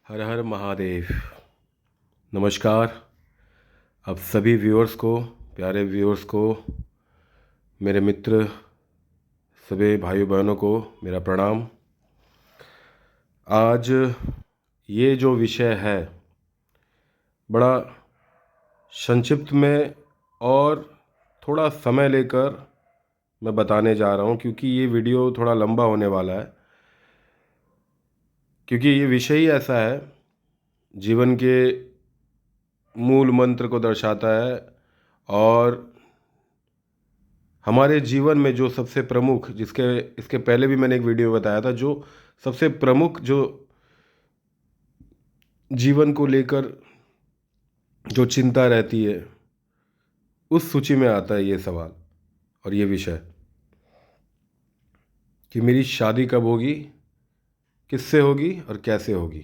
हर हर महादेव। नमस्कार। अब सभी व्यूअर्स को, प्यारे व्यूअर्स को, मेरे मित्र, सभी भाइयों बहनों को मेरा प्रणाम। आज ये जो विषय है बड़ा संक्षिप्त में और थोड़ा समय लेकर मैं बताने जा रहा हूँ, क्योंकि ये वीडियो थोड़ा लंबा होने वाला है। क्योंकि ये विषय ही ऐसा है, जीवन के मूल मंत्र को दर्शाता है और हमारे जीवन में जो सबसे प्रमुख, इसके पहले भी मैंने एक वीडियो बताया था, जो सबसे प्रमुख जो जीवन को लेकर जो चिंता रहती है, उस सूची में आता है ये सवाल और ये विषय कि मेरी शादी कब होगी, किससे होगी और कैसे होगी।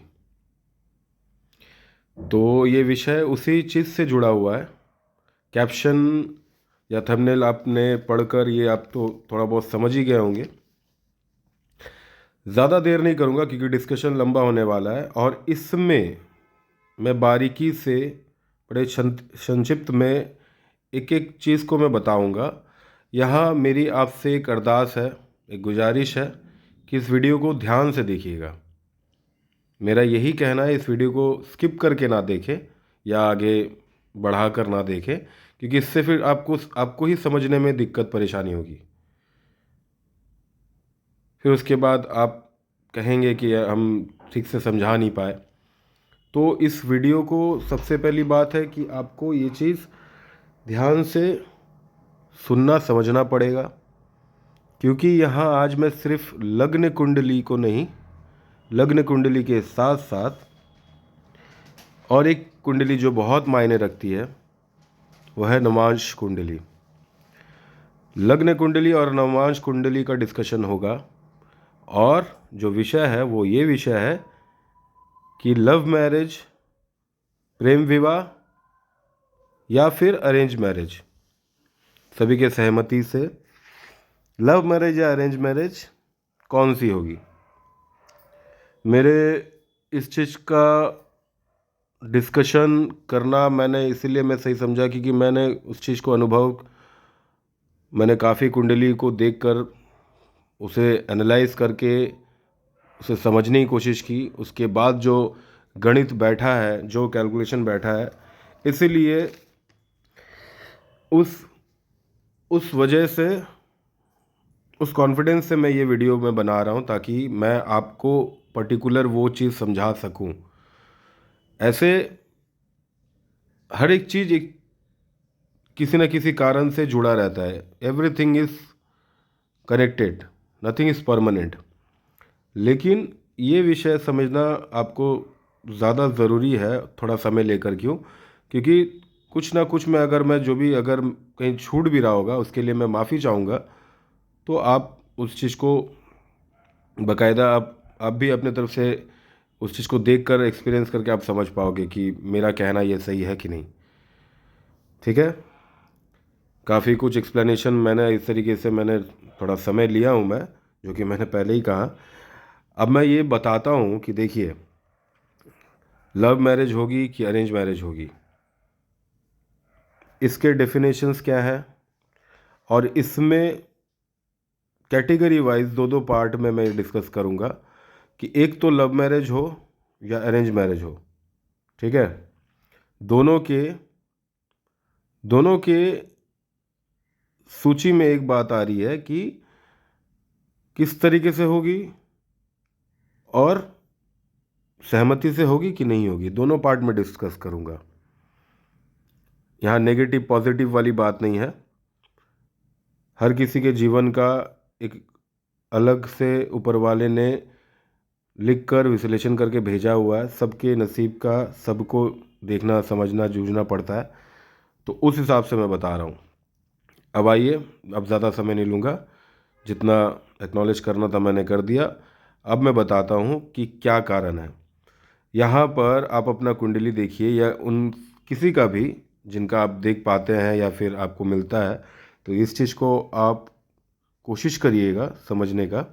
तो ये विषय उसी चीज़ से जुड़ा हुआ है। कैप्शन या थंबनेल आपने पढ़कर ये आप तो थोड़ा बहुत समझ ही गए होंगे। ज़्यादा देर नहीं करूँगा क्योंकि डिस्कशन लंबा होने वाला है और इसमें मैं बारीकी से बड़े संक्षिप्त में एक एक चीज़ को मैं बताऊँगा। यहाँ मेरी आपसे एक अरदास है, एक गुजारिश है कि इस वीडियो को ध्यान से देखिएगा। मेरा यही कहना है, इस वीडियो को स्किप करके ना देखें या आगे बढ़ा कर ना देखें, क्योंकि इससे फिर आपको ही समझने में दिक्कत परेशानी होगी। फिर उसके बाद आप कहेंगे कि हम ठीक से समझा नहीं पाए। तो इस वीडियो को सबसे पहली बात है कि आपको ये चीज़ ध्यान से सुनना समझना पड़ेगा, क्योंकि यहाँ आज मैं सिर्फ लग्न कुंडली को नहीं, लग्न कुंडली के साथ साथ और एक कुंडली जो बहुत मायने रखती है वह है नवांश कुंडली। लग्न कुंडली और नवांश कुंडली का डिस्कशन होगा और जो विषय है वो ये विषय है कि लव मैरिज, प्रेम विवाह या फिर अरेंज मैरिज, सभी के सहमति से लव मैरिज या अरेंज मैरिज कौन सी होगी। मेरे इस चीज़ का डिस्कशन करना मैंने इसीलिए मैं सही समझा क्योंकि मैंने उस चीज़ को मैंने काफ़ी कुंडली को देखकर उसे एनालाइज करके उसे समझने की कोशिश की। उसके बाद जो गणित बैठा है, जो कैलकुलेशन बैठा है, इसीलिए उस वजह से, उस कॉन्फिडेंस से मैं ये वीडियो में बना रहा हूँ ताकि मैं आपको पर्टिकुलर वो चीज़ समझा सकूँ। ऐसे हर एक चीज़ एक किसी न किसी कारण से जुड़ा रहता है। Everything is connected, nothing is permanent. लेकिन ये विषय समझना आपको ज़्यादा ज़रूरी है, थोड़ा समय लेकर। क्यों? क्योंकि कुछ ना कुछ में अगर कहीं छूट भी रहा होगा उसके लिए मैं माफ़ी चाहूँगा। तो आप उस चीज़ को बाकायदा आप भी अपने तरफ से उस चीज़ को देखकर एक्सपीरियंस करके आप समझ पाओगे कि मेरा कहना ये सही है कि नहीं। ठीक है? काफ़ी कुछ एक्सप्लेनेशन मैंने इस तरीके से मैंने थोड़ा समय लिया हूँ मैं, जो कि मैंने पहले ही कहा। अब मैं ये बताता हूँ कि देखिए, लव मैरिज होगी कि अरेंज मैरिज होगी, इसके डेफिनेशंस क्या है और इसमें कैटेगरी वाइज दो दो पार्ट में मैं डिस्कस करूँगा कि एक तो लव मैरिज हो या अरेंज मैरिज हो। ठीक है? दोनों के सूची में एक बात आ रही है कि किस तरीके से होगी और सहमति से होगी कि नहीं होगी। दोनों पार्ट में डिस्कस करूँगा। यहाँ नेगेटिव पॉजिटिव वाली बात नहीं है। हर किसी के जीवन का एक अलग से ऊपर वाले ने लिख कर विश्लेषण करके भेजा हुआ है। सबके नसीब का सबको देखना, समझना, जूझना पड़ता है। तो उस हिसाब से मैं बता रहा हूँ। अब आइए, अब ज़्यादा समय नहीं लूँगा, जितना एक्नॉलेज करना था मैंने कर दिया। अब मैं बताता हूँ कि क्या कारण है। यहाँ पर आप अपना कुंडली देखिए या उन किसी का भी जिनका आप देख पाते हैं या फिर आपको मिलता है, तो इस चीज़ को आप कोशिश करिएगा समझने का।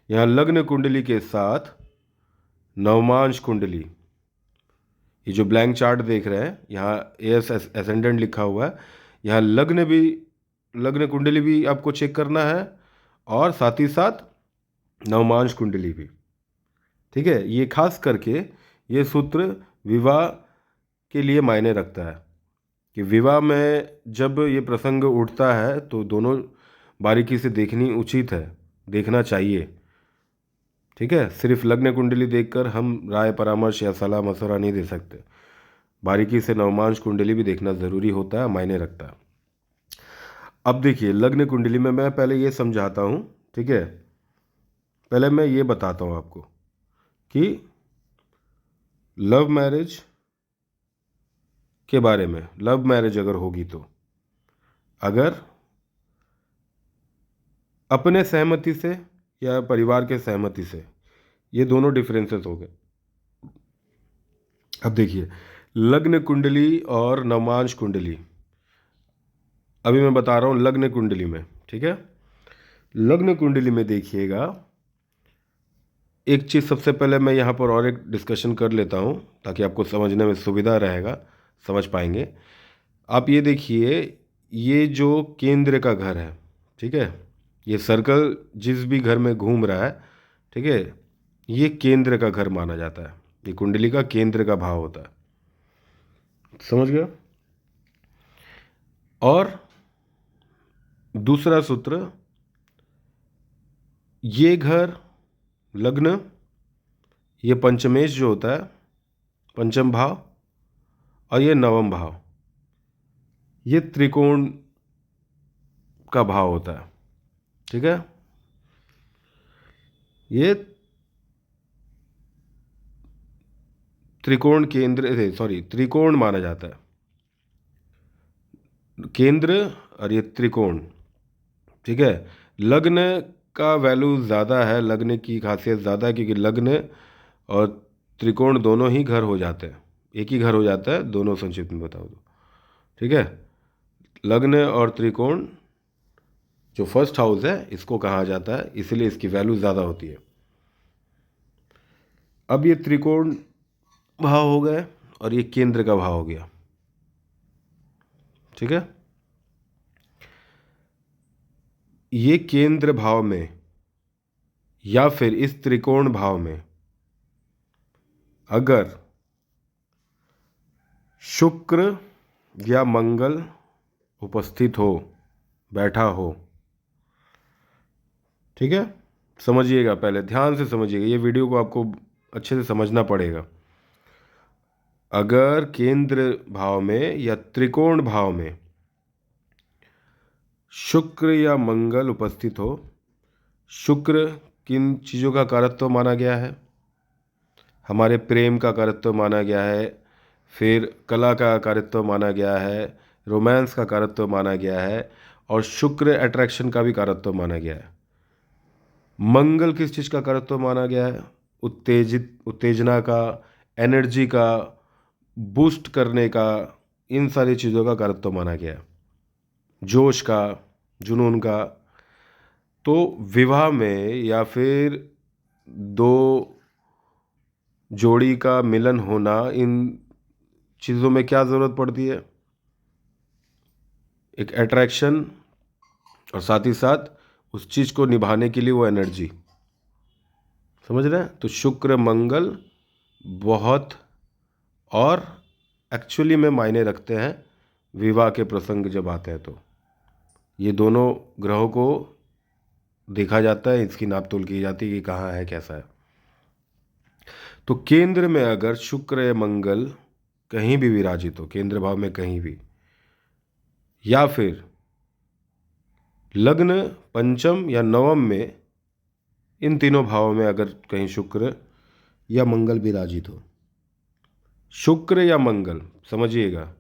यहाँ लग्न कुंडली के साथ नवमांश कुंडली, ये जो ब्लैंक चार्ट देख रहे हैं, यहाँ एस एसेंडेंट लिखा हुआ है, यहाँ लग्न कुंडली भी आपको चेक करना है और साथ ही साथ नवमांश कुंडली भी। ठीक है, ये खास करके ये सूत्र विवाह के लिए मायने रखता है कि विवाह में जब ये प्रसंग उठता है तो दोनों बारीकी से देखनी उचित है, देखना चाहिए। ठीक है, सिर्फ लग्न कुंडली देखकर हम राय परामर्श या सलाह मशवरा नहीं दे सकते, बारीकी से नवमांश कुंडली भी देखना ज़रूरी होता है, मायने रखता है। अब देखिए, लग्न कुंडली में मैं पहले ये समझाता हूँ। ठीक है, पहले मैं ये बताता हूँ आपको कि लव मैरिज के बारे में। लव मैरिज अगर होगी तो अगर अपने सहमति से या परिवार के सहमति से, ये दोनों डिफरेंसेस हो गए। अब देखिए, लग्न कुंडली और नवमांश कुंडली, अभी मैं बता रहा हूँ लग्न कुंडली में। ठीक है, लग्न कुंडली में देखिएगा, एक चीज़ सबसे पहले मैं यहाँ पर और एक डिस्कशन कर लेता हूँ ताकि आपको समझने में सुविधा रहेगा, समझ पाएंगे। आप ये देखिए, ये जो केंद्र का घर है, ठीक है, ये सर्कल जिस भी घर में घूम रहा है, ठीक है, ये केंद्र का घर माना जाता है। ये कुंडली का केंद्र का भाव होता है, समझ गया। और दूसरा सूत्र, ये घर लग्न, ये पंचमेश जो होता है, पंचम भाव, और ये नवम भाव, ये त्रिकोण का भाव होता है। ठीक है, ये त्रिकोण केंद्र, सॉरी, त्रिकोण माना जाता है, केंद्र और ये त्रिकोण। ठीक है, लग्न का वैल्यू ज़्यादा है, लग्न की खासियत ज़्यादा है, क्योंकि लग्न और त्रिकोण दोनों ही घर हो जाते हैं, एक ही घर हो जाता है, दोनों संक्षिप्त में बताओ तो। ठीक है, लग्न और त्रिकोण जो फर्स्ट हाउस है इसको कहा जाता है, इसलिए इसकी वैल्यू ज़्यादा होती है। अब ये त्रिकोण भाव हो गए और ये केंद्र का भाव हो गया। ठीक है, ये केंद्र भाव में या फिर इस त्रिकोण भाव में अगर शुक्र या मंगल उपस्थित हो, बैठा हो, ठीक है, समझिएगा, पहले ध्यान से समझिएगा, ये वीडियो को आपको अच्छे से समझना पड़ेगा। अगर केंद्र भाव में या त्रिकोण भाव में शुक्र या मंगल उपस्थित हो, शुक्र किन चीज़ों का कारकत्व माना गया है? हमारे प्रेम का कारकत्व माना गया है, फिर कला का कारकत्व माना गया है, रोमांस का कारकत्व माना गया है, और शुक्र अट्रैक्शन का भी कारकत्व माना गया है। मंगल किस चीज़ का कारकत्व माना गया है? उत्तेजना का, एनर्जी का, बूस्ट करने का, इन सारी चीज़ों का कारकत्व माना गया है, जोश का, जुनून का। तो विवाह में या फिर दो जोड़ी का मिलन होना, इन चीज़ों में क्या ज़रूरत पड़ती है? एक अट्रैक्शन, और साथ ही साथ उस चीज़ को निभाने के लिए वो एनर्जी, समझ रहे हैं? तो शुक्र मंगल बहुत और एक्चुअली में मायने रखते हैं विवाह के प्रसंग जब आते हैं। तो ये दोनों ग्रहों को देखा जाता है, इसकी नापतोल की जाती है कि कहाँ है, कैसा है। तो केंद्र में अगर शुक्र या मंगल कहीं भी विराजित हो, केंद्र भाव में कहीं भी, या फिर लग्न पंचम या नवम में, इन तीनों भावों में अगर कहीं शुक्र या मंगल विराजित हो, शुक्र या मंगल, समझिएगा,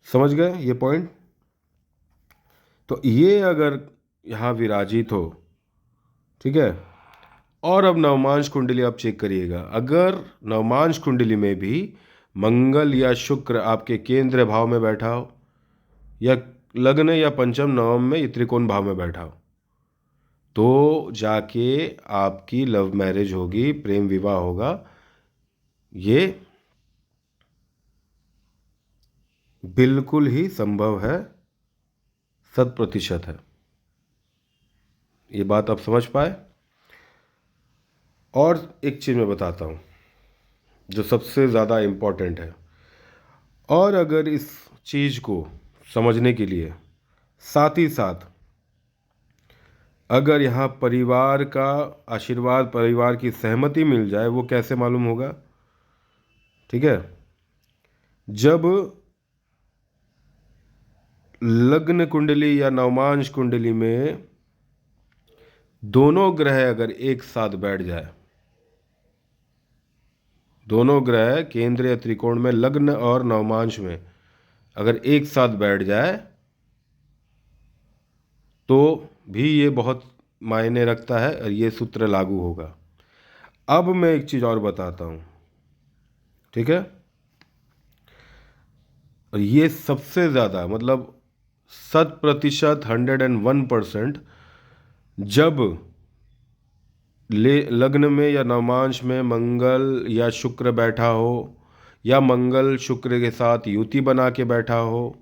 समझ गए ये पॉइंट? तो ये अगर यहाँ विराजित हो, ठीक है। और अब नवमांश कुंडली आप चेक करिएगा, अगर नवमांश कुंडली में भी मंगल या शुक्र आपके केंद्र भाव में बैठा हो, या लग्न या पंचम नवम में, ये त्रिकोण भाव में बैठा हो, तो जाके आपकी लव मैरिज होगी, प्रेम विवाह होगा। ये बिल्कुल ही संभव है, 100% है। ये बात आप समझ पाए? और एक चीज़ मैं बताता हूँ जो सबसे ज़्यादा इम्पॉर्टेंट है। और अगर इस चीज़ को समझने के लिए साथ ही साथ अगर यहाँ परिवार का आशीर्वाद, परिवार की सहमति मिल जाए, वो कैसे मालूम होगा? ठीक है, जब लग्न कुंडली या नवमांश कुंडली में दोनों ग्रह अगर एक साथ बैठ जाए, दोनों ग्रह केंद्र या त्रिकोण में लग्न और नवमांश में अगर एक साथ बैठ जाए तो भी ये बहुत मायने रखता है और ये सूत्र लागू होगा। अब मैं एक चीज़ और बताता हूँ, ठीक है? और ये सबसे ज़्यादा मतलब 100%, 101%, जब लग्न में या नवमांश में मंगल या शुक्र बैठा हो या मंगल शुक्र के साथ युति बना के बैठा हो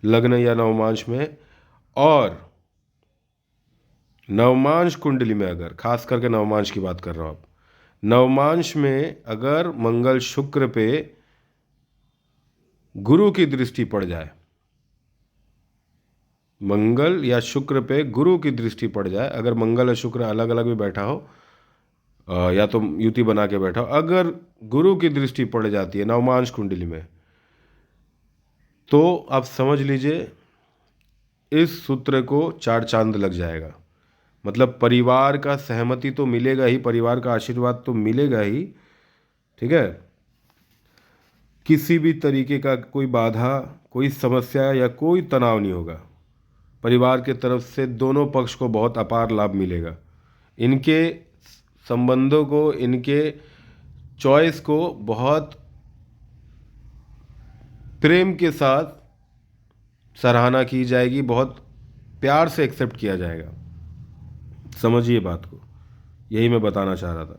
लग्न या नवमांश में, और नवमांश कुंडली में अगर, खास करके नवमांश की बात कर रहा हूँ, नवमांश में अगर मंगल शुक्र पे गुरु की दृष्टि पड़ जाए, मंगल या शुक्र पे गुरु की दृष्टि पड़ जाए, अगर मंगल और शुक्र अलग अलग भी बैठा हो या तो युति बना के बैठा हो, अगर गुरु की दृष्टि पड़ जाती है नवमांश कुंडली में, तो आप समझ लीजिए इस सूत्र को 4 चांद लग जाएगा। मतलब परिवार का सहमति तो मिलेगा ही, परिवार का आशीर्वाद तो मिलेगा ही, ठीक है? किसी भी तरीके का कोई बाधा, कोई समस्या या कोई तनाव नहीं होगा। परिवार के तरफ से दोनों पक्ष को बहुत अपार लाभ मिलेगा। इनके संबंधों को, इनके चॉइस को बहुत प्रेम के साथ सराहना की जाएगी, बहुत प्यार से एक्सेप्ट किया जाएगा। समझिए बात को, यही मैं बताना चाह रहा था।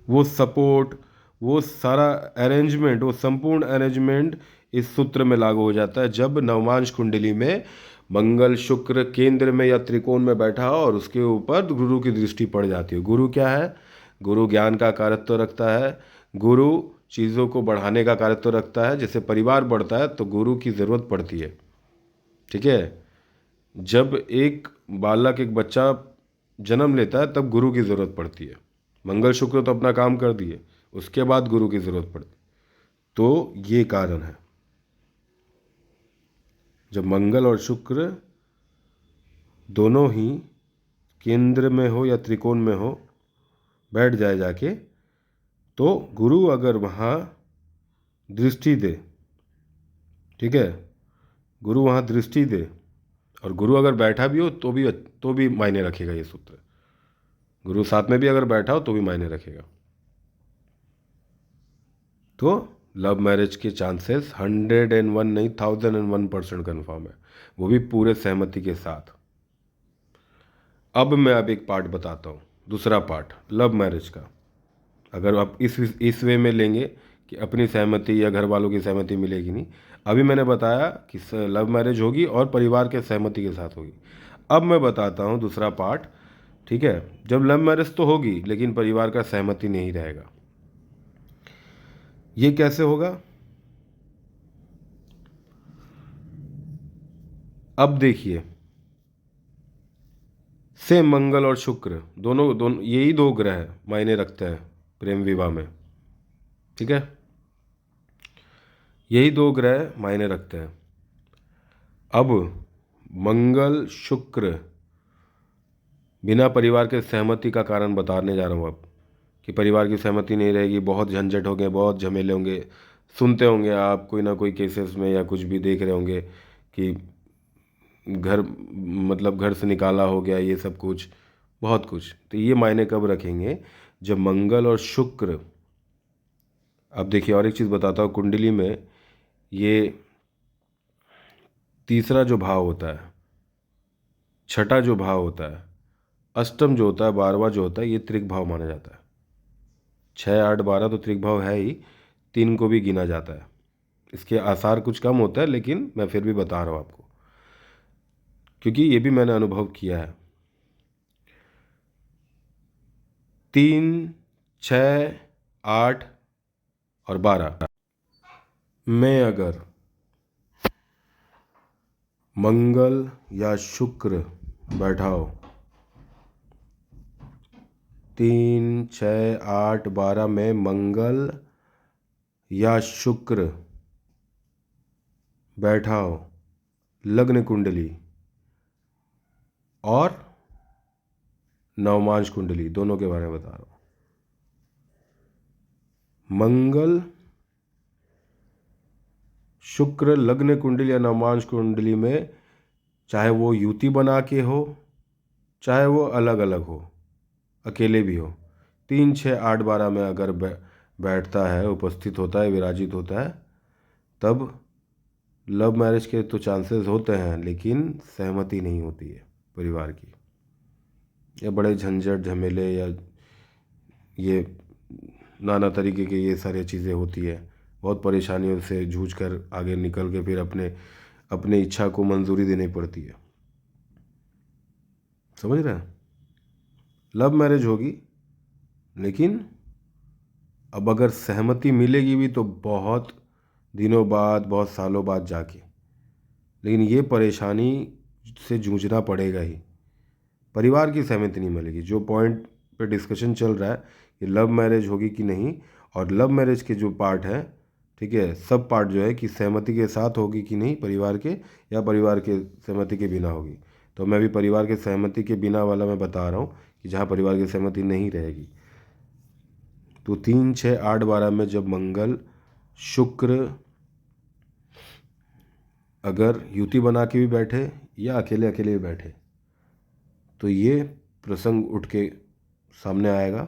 वो सपोर्ट, वो सारा अरेंजमेंट, वो संपूर्ण अरेंजमेंट इस सूत्र में लागू हो जाता है जब नवमांश कुंडली में मंगल शुक्र केंद्र में या त्रिकोण में बैठा हो और उसके ऊपर गुरु की दृष्टि पड़ जाती है। गुरु क्या है? गुरु ज्ञान का कारकत्व रखता है, गुरु चीज़ों को बढ़ाने का कारकत्व रखता है। जैसे परिवार बढ़ता है तो गुरु की ज़रूरत पड़ती है, ठीक है? जब एक बालक, एक बच्चा जन्म लेता है तब गुरु की ज़रूरत पड़ती है। मंगल शुक्र तो अपना काम कर दिए, उसके बाद गुरु की ज़रूरत पड़ती। तो ये कारण है, जब मंगल और शुक्र दोनों ही केंद्र में हो या त्रिकोण में हो, बैठ जाए जाके, तो गुरु अगर वहाँ दृष्टि दे, ठीक है, गुरु वहाँ दृष्टि दे और गुरु अगर बैठा भी हो तो भी मायने रखेगा ये सूत्र। गुरु साथ में भी अगर बैठा हो तो भी मायने रखेगा। तो लव मैरिज के चांसेस 101 नहीं, 1001% कन्फर्म है, वो भी पूरे सहमति के साथ। अब मैं एक पार्ट बताता हूँ, दूसरा पार्ट लव मैरिज का। अगर आप इस वे में लेंगे कि अपनी सहमति या घर वालों की सहमति मिलेगी नहीं, अभी मैंने बताया कि लव मैरिज होगी और परिवार के सहमति के साथ होगी। अब मैं बताता हूँ दूसरा पार्ट, ठीक है? जब लव मैरिज तो होगी लेकिन परिवार का सहमति नहीं रहेगा, ये कैसे होगा? अब देखिए, से मंगल और शुक्र दोनों दोनों यही दो ग्रह मायने रखते हैं प्रेम विवाह में, ठीक है? यही दो ग्रह मायने रखते हैं। अब मंगल शुक्र बिना परिवार के सहमति का कारण बताने जा रहा हूँ अब, कि परिवार की सहमति नहीं रहेगी, बहुत झंझट होंगे, बहुत झमेले होंगे। सुनते होंगे आप कोई ना कोई केसेस में या कुछ भी देख रहे होंगे कि घर, मतलब घर से निकाला हो गया, ये सब कुछ, बहुत कुछ। तो ये मायने कब रखेंगे? जब मंगल और शुक्र, अब देखिए और एक चीज़ बताता हूँ, कुंडली में ये तीसरा जो भाव होता है, छठा जो भाव होता है, अष्टम जो होता है, 12वां जो होता है, ये त्रिक भाव माना जाता है। 6, 8, 12 तो त्रिक भाव है ही, 3 को भी गिना जाता है। इसके आसार कुछ कम होता है, लेकिन मैं फिर भी बता रहा हूँ आपको, क्योंकि ये भी मैंने अनुभव किया है। 3, 6, 8 और 12 में अगर मंगल या शुक्र बैठा हो, 3, 6, 8, 12 में मंगल या शुक्र बैठा हो, लग्न कुंडली और नवमांश कुंडली, दोनों के बारे में बता रहा हूँ। मंगल शुक्र लग्न कुंडली या नवमांश कुंडली में, चाहे वो युति बना के हो, चाहे वो अलग अलग हो, अकेले भी हो, 3, 6, 8, 12 में अगर बैठता है, उपस्थित होता है, विराजित होता है, तब लव मैरिज के तो चांसेस होते हैं, लेकिन सहमति नहीं होती है परिवार की, या बड़े झंझट झमेले या ये नाना तरीके के ये सारी चीज़ें होती है। बहुत परेशानियों से जूझ कर आगे निकल के फिर अपने इच्छा को मंजूरी देनी पड़ती है। समझ रहे हैं? लव मैरिज होगी, लेकिन अब अगर सहमति मिलेगी भी तो बहुत दिनों बाद, बहुत सालों बाद जाके, लेकिन ये परेशानी से जूझना पड़ेगा ही। परिवार की सहमति नहीं मिलेगी। जो पॉइंट पे डिस्कशन चल रहा है कि लव मैरिज होगी कि नहीं, और लव मैरिज के जो पार्ट है, ठीक है, सब पार्ट जो है कि सहमति के साथ होगी कि नहीं परिवार के, या परिवार के सहमति के बिना होगी। तो मैं भी परिवार के सहमति के बिना वाला मैं बता रहा हूँ कि जहाँ परिवार की सहमति नहीं रहेगी। तो 3, 6, 8, 12 में जब मंगल शुक्र अगर युति बना के भी बैठे या अकेले अकेले भी बैठे, तो ये प्रसंग उठ के सामने आएगा,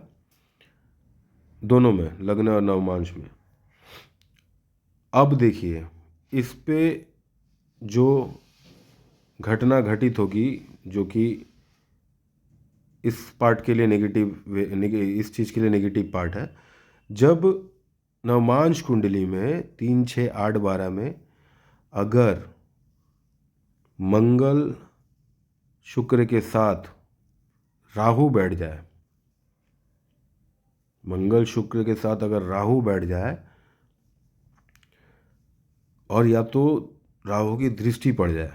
दोनों में, लग्न और नवमांश में। अब देखिए, इस पे जो घटना घटित होगी, जो कि इस पार्ट के लिए इस चीज़ के लिए नेगेटिव पार्ट है, जब नवमांश कुंडली में 3, 6, 8, 12 में अगर मंगल शुक्र के साथ राहु बैठ जाए, मंगल शुक्र के साथ अगर राहु बैठ जाए, और या तो राहु की दृष्टि पड़ जाए,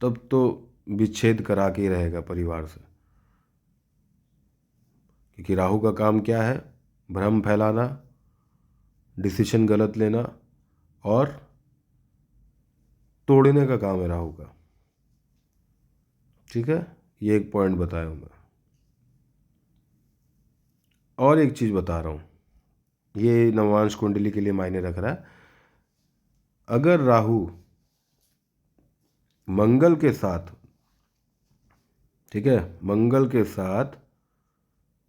तब तो विच्छेद करा के ही रहेगा परिवार से। क्योंकि राहु का काम क्या है? भ्रम फैलाना, डिसीजन गलत लेना और तोड़ने का काम है राहु का। ठीक है, ये एक पॉइंट बताया हूँ मैं। और एक चीज़ बता रहा हूँ, ये नवमांश कुंडली के लिए मायने रख रहा है। अगर राहु मंगल के साथ, ठीक है, मंगल के साथ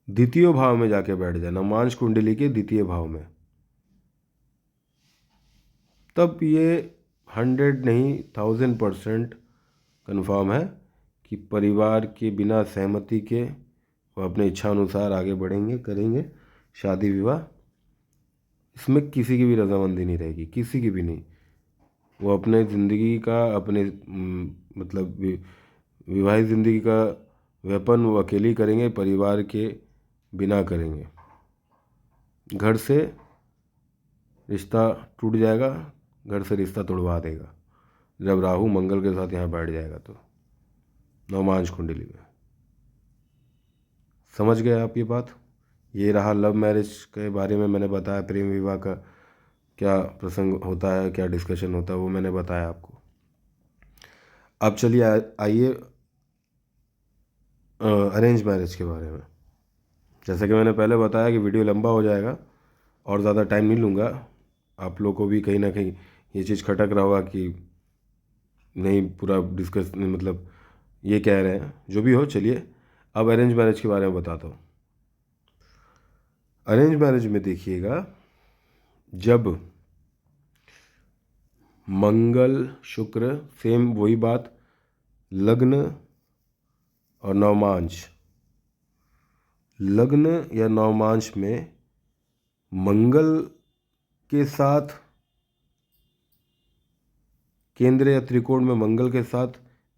द्वितीय भाव में जाके बैठ जाए, नवमांश कुंडली के द्वितीय भाव में, तब ये 100 नहीं 1000% कन्फर्म है कि परिवार के बिना सहमति के वो अपने इच्छा अनुसार आगे बढ़ेंगे, करेंगे शादी विवाह। इसमें किसी की भी रजामंदी नहीं रहेगी, किसी की भी नहीं। वो अपने ज़िंदगी का, अपने मतलब विवाहित ज़िंदगी का व्यापन वो अकेले ही करेंगे, परिवार के बिना करेंगे। घर से रिश्ता टूट जाएगा, घर से रिश्ता तोड़वा देगा जब राहु मंगल के साथ यहाँ बैठ जाएगा, तो नवमांश कुंडली में। समझ गए आप ये बात? ये रहा लव मैरिज के बारे में मैंने बताया, प्रेम विवाह का क्या प्रसंग होता है, क्या डिस्कशन होता है, वो मैंने बताया आपको। अब चलिए आइए अरेंज मैरिज के बारे में। जैसे कि मैंने पहले बताया कि वीडियो लंबा हो जाएगा और ज़्यादा टाइम नहीं लूँगा। आप लोग को भी कहीं ना कहीं ये चीज़ खटक रहा होगा कि नहीं पूरा डिस्कस, मतलब ये कह रहे हैं, जो भी हो। चलिए अब अरेंज मैरिज के बारे में बताता हूँ। अरेंज मैरिज में देखिएगा, जब मंगल शुक्र, सेम वही बात, लग्न और नवमांश, लग्न या नवमांश में मंगल के साथ, केंद्र या त्रिकोण में मंगल के साथ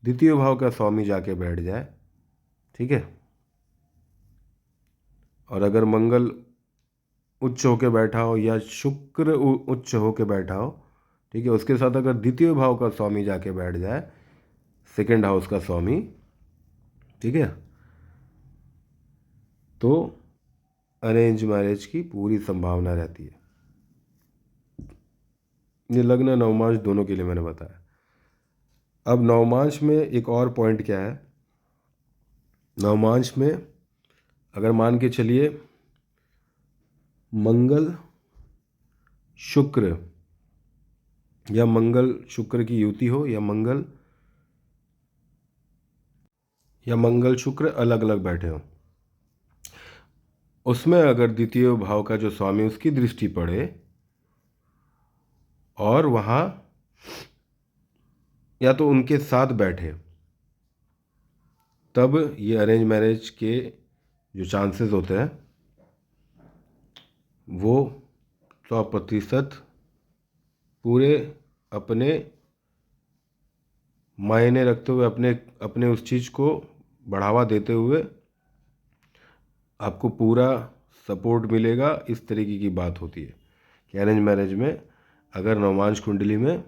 द्वितीय भाव का स्वामी जाके बैठ जाए, ठीक है। और अगर मंगल उच्च होके बैठा हो या शुक्र उच्च होके बैठा हो, ठीक है, उसके साथ अगर द्वितीय भाव का स्वामी जाके बैठ जाए, सेकेंड हाउस का स्वामी, ठीक है, तो अरेंज मैरिज की पूरी संभावना रहती है। ये लग्न नवमांश दोनों के लिए मैंने बताया। अब नवमांश में एक और पॉइंट क्या है, नवमांश में अगर मान के चलिए मंगल शुक्र या मंगल शुक्र की युति हो, या मंगल शुक्र अलग अलग बैठे हो, उसमें अगर द्वितीय भाव का जो स्वामी उसकी दृष्टि पड़े और वहाँ या तो उनके साथ बैठे, तब ये अरेंज मैरिज के जो चांसेस होते हैं वो 100% पूरे अपने मायने रखते हुए, अपने उस चीज़ को बढ़ावा देते हुए आपको पूरा सपोर्ट मिलेगा। इस तरीके की बात होती है कि अरेंज मैरिज में अगर नवमांश कुंडली में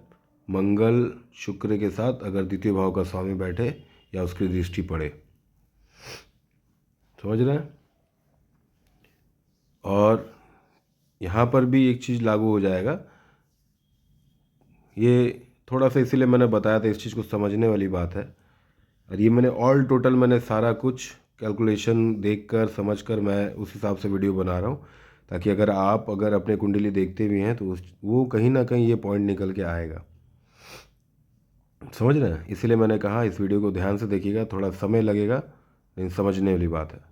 मंगल शुक्र के साथ अगर द्वितीय भाव का स्वामी बैठे या उसकी दृष्टि पड़े, समझ रहे हैं। और यहाँ पर भी एक चीज़ लागू हो जाएगा, ये थोड़ा सा इसीलिए मैंने बताया था, इस चीज़ को समझने वाली बात है। और ये मैंने ऑल टोटल मैंने सारा कुछ कैलकुलेशन देखकर समझकर मैं उस हिसाब से वीडियो बना रहा हूँ, ताकि अगर आप अपने कुंडली देखते भी हैं तो वो कहीं ना कहीं ये पॉइंट निकल के आएगा, समझ रहे हैं। इसीलिए मैंने कहा इस वीडियो को ध्यान से देखिएगा, थोड़ा समय लगेगा लेकिन समझने वाली बात है।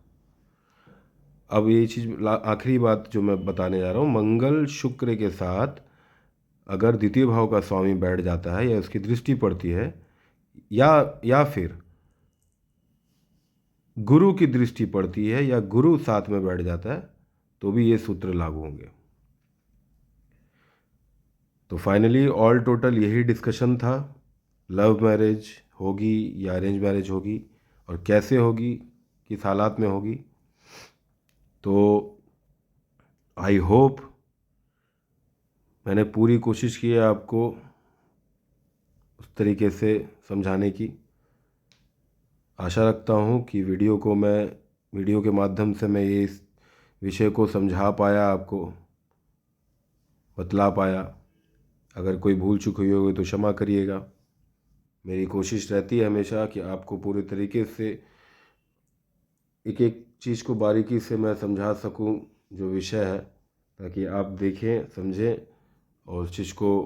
अब ये चीज़ आखिरी बात जो मैं बताने जा रहा हूँ, मंगल शुक्र के साथ अगर द्वितीय भाव का स्वामी बैठ जाता है या उसकी दृष्टि पड़ती है, या फिर गुरु की दृष्टि पड़ती है या गुरु साथ में बैठ जाता है, तो भी ये सूत्र लागू होंगे। तो फाइनली ऑल टोटल यही डिस्कशन था, लव मैरिज होगी या अरेंज मैरिज होगी और कैसे होगी, किस हालात में होगी। तो आई होप मैंने पूरी कोशिश की है आपको उस तरीके से समझाने की। आशा रखता हूँ कि वीडियो के माध्यम से मैं ये इस विषय को समझा पाया, आपको बतला पाया। अगर कोई भूल चूक हुई होगी तो क्षमा करिएगा। मेरी कोशिश रहती है हमेशा कि आपको पूरे तरीके से एक एक चीज़ को बारीकी से मैं समझा सकूं जो विषय है, ताकि आप देखें, समझें और उस चीज़ को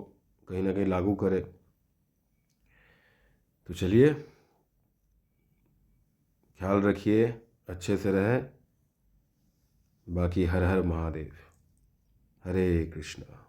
कहीं ना कहीं लागू करें। तो चलिए, ख्याल रखिए, अच्छे से रहें। बाकी हर हर महादेव, हरे कृष्णा।